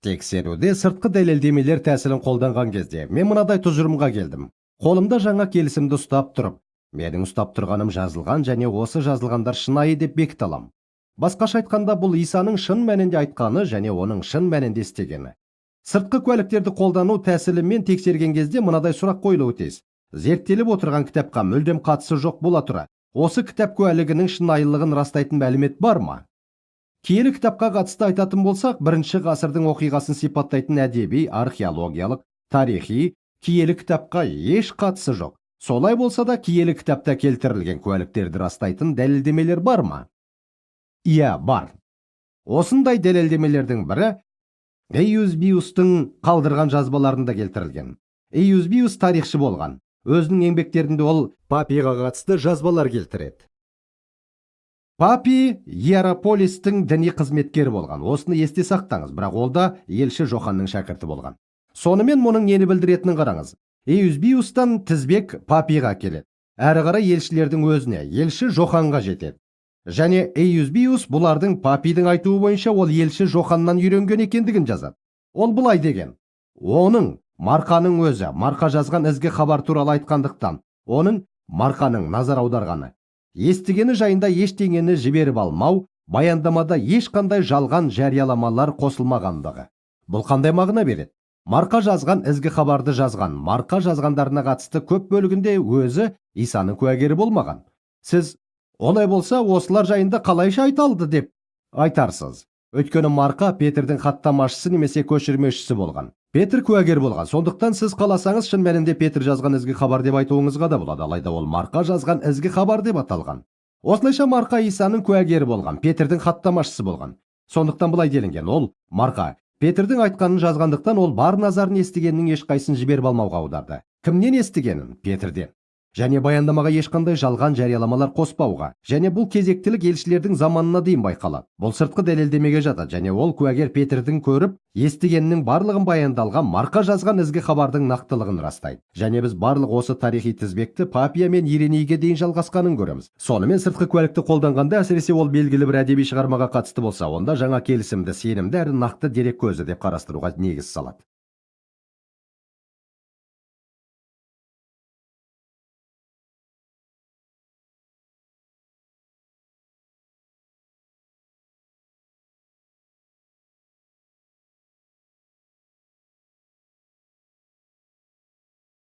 Тексеруде сыртқы дәлелдемелер тәсілін қолданған кезде мен мынадай тұжырымға келдім. Қолымда жаңа келісімді ұстап тұрып, менің ұстап тұрғаным жазылған және осы жазылғандар шынайы деп бекіте аламын. Басқаша айтқанда, бұл Исаның шын мәнінде айтқаны және оның шын мәнінде істегені. Сыртқы куәліктерді қолдану тәсілімен тексерген кезде мынадай сұрақ қойылуы тиіс. Зерттеліп отырған кітапқа мүлдем қатысы жоқ бола тұра, осы кітап куәлігінің шынайылығын растайтын мәлімет бар ма? Киелі кітапқа қатысты айтатын болсақ, бірінші ғасырдың оқиғасын сипаттайтын әдеби, археологиялық, тарихи, киелі кітапқа еш қатысы жоқ. Солай болса да, киелі кітапта келтірілген куәліктерді растайтын дәлелдемелер бар ма? Иә, бар. Осындай дәлелдемелердің бірі Эйюзбиустың қалдырған жазбаларында келтірілген. Эйюзбиус тарихшы болған. Өзінің еңбектерінде ол Папиға қатысты жазбалар келтіреді. Папи Иераполистің діни қызметкері болған. Осыны есте сақтаңыз, бірақ ол да елші Жоханның шәкірті болған. Сонымен мұның нені білдіретінін қараңыз. Эйюзбиустан тізбек Папиға келеді. Әрі қарай елшілердің өзіне, елші Жоханға жетеді. Және Эйюзбиус бұлардың Папидің айтуы бойынша ол елші Жоханнан үйренген екендігін жазады. Ол бұлай деген: оның Марқаның өзі Марқа жазған ізгі хабар туралы айтқандықтан, оның Марқаның назар аударғаны, естігені жайында ештеңені жіберіп алмау, баяндамада ешқандай жалған жарияламалар қосылмағандығы. Бұл қандай мағына береді? Марқа жазған ізгі хабарды жазған, Марқа жазғандарына қатысты көп бөлігінде өзі Исаның куәгері болмаған. Сіз олай болса, осылар жайында қалайша айта алды деп айтарсыз. Өйткені Марқа Петрдің хаттамашысы немесе көшірмешісі болған. Петр куәгер болған. Сондықтан сіз қаласаңыз шын мәнінде Петр жазған ізгі хабар деп айтуыңызға да болады. Алайда ол Марқа жазған ізгі хабар деп аталған. Осылайша Марқа Исаның куәгері болған, Петрдің хаттамашысы болған. Сондықтан былай делінген: ол Марқа Петрдің айтқанын жазғандықтан ол бар назарын естігеннің ешқайсысын жіберіп алмауға аударды. Кімнен естігенін? Петрден. Және баяндамаға ешқандай жалған жарияламалар қоспауға. Және бұл кезектілік елшілердің заманына дейін байқалады. Бұл сыртқы дәлелдемеге жатады, және ол куәгер Петрдің көріп естігеннің барлығын баяндалған Марқа жазған ізгі хабардың нақтылығын растайды. Және біз барлық осы тарихи тізбекті Папия мен Иринейге дейін жалғасқанын көреміз. Сонымен сыртқы куәлікті қолданғанда, әсіресе ол белгілі бір әдеби шығармаға қатысты болса, онда жаңа келісімді сенімді әрі нақты дерек көзі деп қарастыруға негіз салады.